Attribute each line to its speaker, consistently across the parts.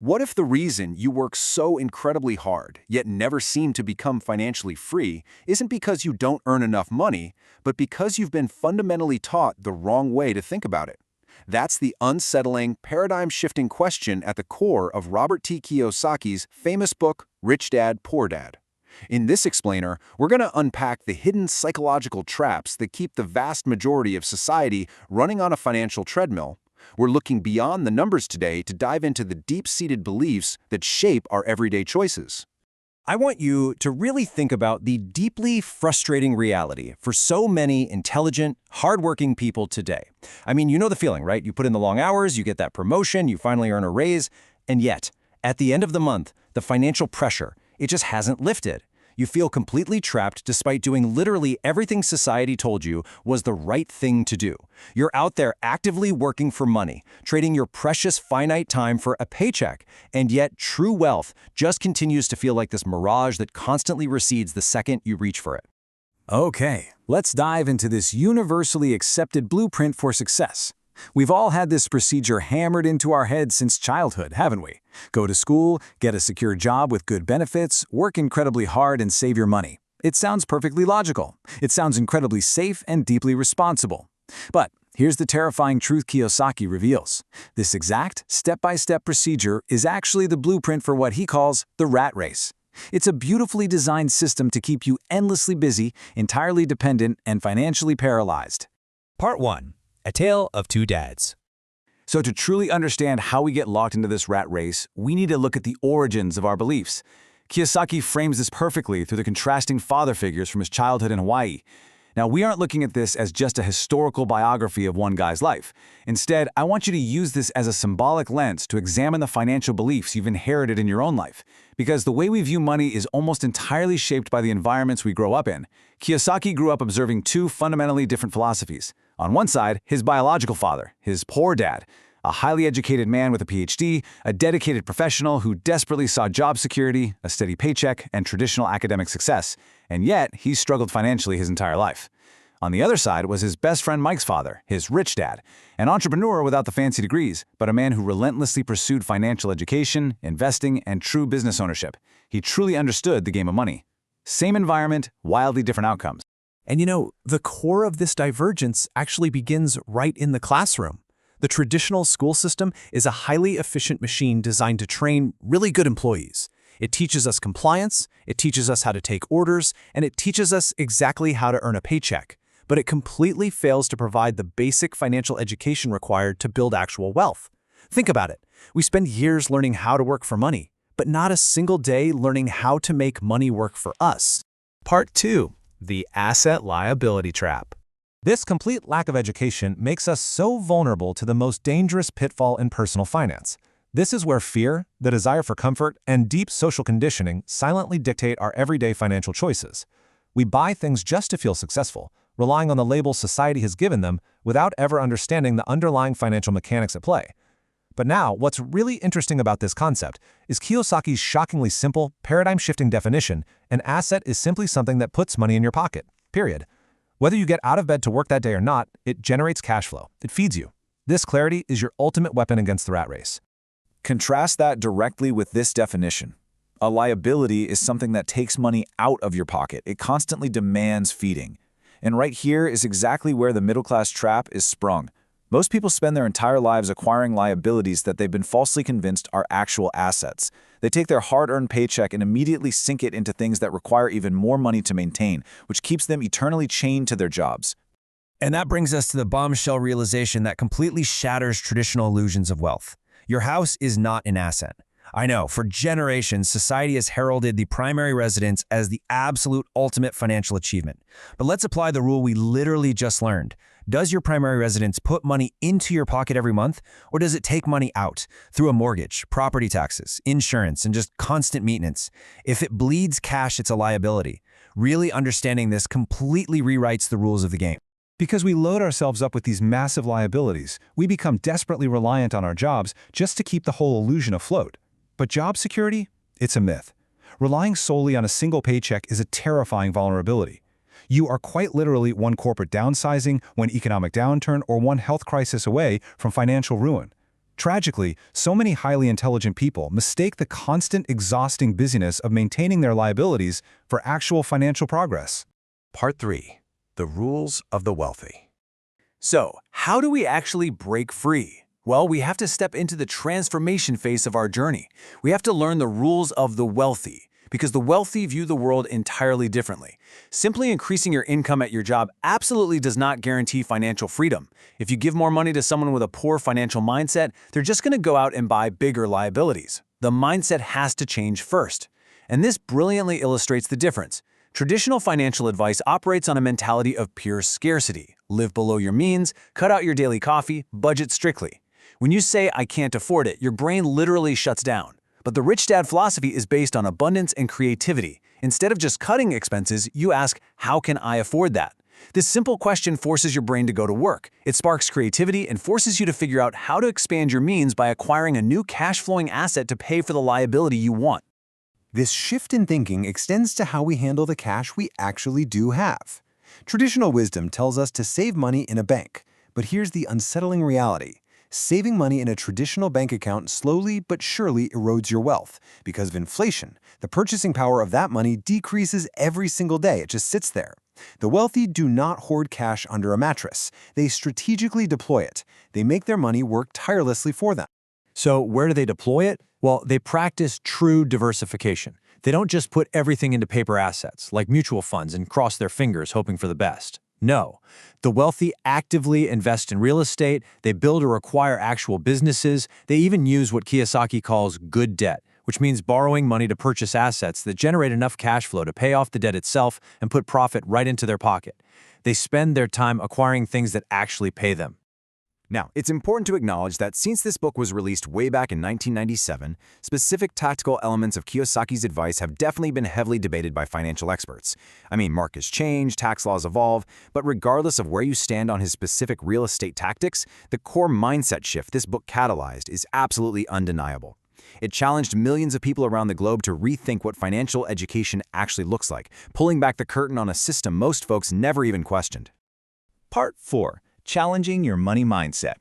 Speaker 1: What if the reason you work so incredibly hard, yet never seem to become financially free, isn't because you don't earn enough money, but because you've been fundamentally taught the wrong way to think about it? That's the unsettling, paradigm-shifting question at the core of Robert Kiyosaki's famous book, Rich Dad, Poor Dad. In this explainer, we're going to unpack the hidden psychological traps that keep the vast majority of society running on a financial treadmill. We're looking beyond the numbers today to dive into the deep-seated beliefs that shape our everyday choices.
Speaker 2: I want you to really think about the deeply frustrating reality for so many intelligent, hardworking people today. I mean, you know the feeling, right? You put in the long hours, you get that promotion, you finally earn a raise, and yet, at the end of the month, the financial pressure, it just hasn't lifted. You feel completely trapped despite doing literally everything society told you was the right thing to do. You're out there actively working for money, trading your precious finite time for a paycheck, and yet true wealth just continues to feel like this mirage that constantly recedes the second you reach for it.
Speaker 3: Okay, let's dive into this universally accepted blueprint for success. We've all had this procedure hammered into our heads since childhood, haven't we? Go to school, get a secure job with good benefits, work incredibly hard, and save your money. It sounds perfectly logical. It sounds incredibly safe and deeply responsible. But here's the terrifying truth Kiyosaki reveals. This exact, step-by-step procedure is actually the blueprint for what he calls the rat race. It's a beautifully designed system to keep you endlessly busy, entirely dependent, and financially paralyzed.
Speaker 4: Part 1. A Tale of Two Dads.
Speaker 3: So to truly understand how we get locked into this rat race, we need to look at the origins of our beliefs. Kiyosaki frames this perfectly through the contrasting father figures from his childhood in Hawaii. Now, we aren't looking at this as just a historical biography of one guy's life. Instead, I want you to use this as a symbolic lens to examine the financial beliefs you've inherited in your own life. Because the way we view money is almost entirely shaped by the environments we grow up in. Kiyosaki grew up observing two fundamentally different philosophies. On one side, his biological father, his poor dad, a highly educated man with a PhD, a dedicated professional who desperately sought job security, a steady paycheck, and traditional academic success, and yet he struggled financially his entire life. On the other side was his best friend Mike's father, his rich dad, an entrepreneur without the fancy degrees, but a man who relentlessly pursued financial education, investing, and true business ownership. He truly understood the game of money. Same environment, wildly different outcomes.
Speaker 5: And you know, the core of this divergence actually begins right in the classroom. The traditional school system is a highly efficient machine designed to train really good employees. It teaches us compliance, it teaches us how to take orders, and it teaches us exactly how to earn a paycheck. But it completely fails to provide the basic financial education required to build actual wealth. Think about it. We spend years learning how to work for money, but not a single day learning how to make money work for us.
Speaker 4: Part 2. The Asset-Liability Trap.
Speaker 6: This complete lack of education makes us so vulnerable to the most dangerous pitfall in personal finance. This is where fear, the desire for comfort, and deep social conditioning silently dictate our everyday financial choices. We buy things just to feel successful, relying on the labels society has given them without ever understanding the underlying financial mechanics at play. But now, what's really interesting about this concept is Kiyosaki's shockingly simple, paradigm-shifting definition: an asset is simply something that puts money in your pocket, period. Whether you get out of bed to work that day or not, it generates cash flow. It feeds you. This clarity is your ultimate weapon against the rat race.
Speaker 3: Contrast that directly with this definition. A liability is something that takes money out of your pocket. It constantly demands feeding. And right here is exactly where the middle-class trap is sprung. Most people spend their entire lives acquiring liabilities that they've been falsely convinced are actual assets. They take their hard-earned paycheck and immediately sink it into things that require even more money to maintain, which keeps them eternally chained to their jobs.
Speaker 2: And that brings us to the bombshell realization that completely shatters traditional illusions of wealth. Your house is not an asset. I know, for generations, society has heralded the primary residence as the absolute ultimate financial achievement. But let's apply the rule we literally just learned. Does your primary residence put money into your pocket every month, or does it take money out through a mortgage, property taxes, insurance, and just constant maintenance? If it bleeds cash, it's a liability. Really understanding this completely rewrites the rules of the game.
Speaker 6: Because we load ourselves up with these massive liabilities, we become desperately reliant on our jobs just to keep the whole illusion afloat. But job security? It's a myth. Relying solely on a single paycheck is a terrifying vulnerability. You are quite literally one corporate downsizing, one economic downturn, or one health crisis away from financial ruin. Tragically, so many highly intelligent people mistake the constant, exhausting busyness of maintaining their liabilities for actual financial progress.
Speaker 2: Part 3. The Rules of the Wealthy. So, how do we actually break free? Well, we have to step into the transformation phase of our journey. We have to learn the rules of the wealthy, because the wealthy view the world entirely differently. Simply increasing your income at your job absolutely does not guarantee financial freedom. If you give more money to someone with a poor financial mindset, they're just going to go out and buy bigger liabilities. The mindset has to change first. And this brilliantly illustrates the difference. Traditional financial advice operates on a mentality of pure scarcity. Live below your means, cut out your daily coffee, budget strictly. When you say, "I can't afford it," your brain literally shuts down. But the Rich Dad philosophy is based on abundance and creativity. Instead of just cutting expenses, you ask, "How can I afford that?" This simple question forces your brain to go to work. It sparks creativity and forces you to figure out how to expand your means by acquiring a new cash-flowing asset to pay for the liability you want.
Speaker 7: This shift in thinking extends to how we handle the cash we actually do have. Traditional wisdom tells us to save money in a bank, but here's the unsettling reality. Saving money in a traditional bank account slowly but surely erodes your wealth. Because of inflation, the purchasing power of that money decreases every single day. It just sits there. The wealthy do not hoard cash under a mattress. They strategically deploy it. They make their money work tirelessly for them.
Speaker 5: So where do they deploy it? Well, they practice true diversification. They don't just put everything into paper assets, like mutual funds, and cross their fingers hoping for the best. No. The wealthy actively invest in real estate, they build or acquire actual businesses, they even use what Kiyosaki calls good debt, which means borrowing money to purchase assets that generate enough cash flow to pay off the debt itself and put profit right into their pocket. They spend their time acquiring things that actually pay them.
Speaker 2: Now, it's important to acknowledge that since this book was released way back in 1997, specific tactical elements of Kiyosaki's advice have definitely been heavily debated by financial experts. I mean, markets change, tax laws evolve, but regardless of where you stand on his specific real estate tactics, the core mindset shift this book catalyzed is absolutely undeniable. It challenged millions of people around the globe to rethink what financial education actually looks like, pulling back the curtain on a system most folks never even questioned.
Speaker 3: Part 4. Challenging your money mindset.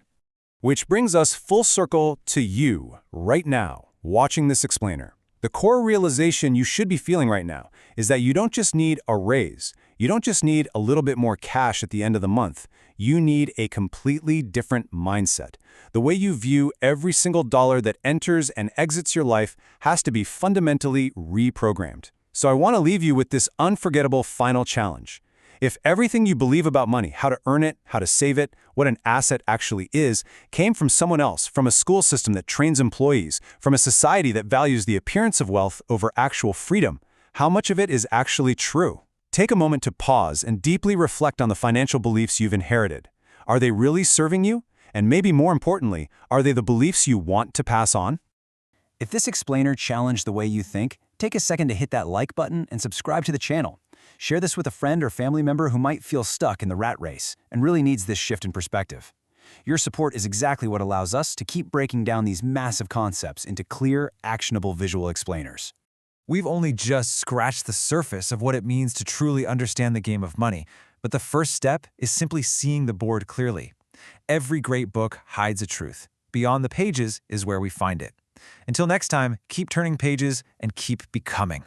Speaker 3: Which brings us full circle to you, right now, watching this explainer. The core realization you should be feeling right now is that you don't just need a raise. You don't just need a little bit more cash at the end of the month. You need a completely different mindset. The way you view every single dollar that enters and exits your life has to be fundamentally reprogrammed. So I want to leave you with this unforgettable final challenge. If everything you believe about money, how to earn it, how to save it, what an asset actually is, came from someone else, from a school system that trains employees, from a society that values the appearance of wealth over actual freedom, how much of it is actually true? Take a moment to pause and deeply reflect on the financial beliefs you've inherited. Are they really serving you? And maybe more importantly, are they the beliefs you want to pass on?
Speaker 2: If this explainer challenged the way you think, take a second to hit that like button and subscribe to the channel. Share this with a friend or family member who might feel stuck in the rat race and really needs this shift in perspective. Your support is exactly what allows us to keep breaking down these massive concepts into clear, actionable visual explainers.
Speaker 5: We've only just scratched the surface of what it means to truly understand the game of money, but the first step is simply seeing the board clearly. Every great book hides a truth. Beyond the pages is where we find it. Until next time, keep turning pages and keep becoming.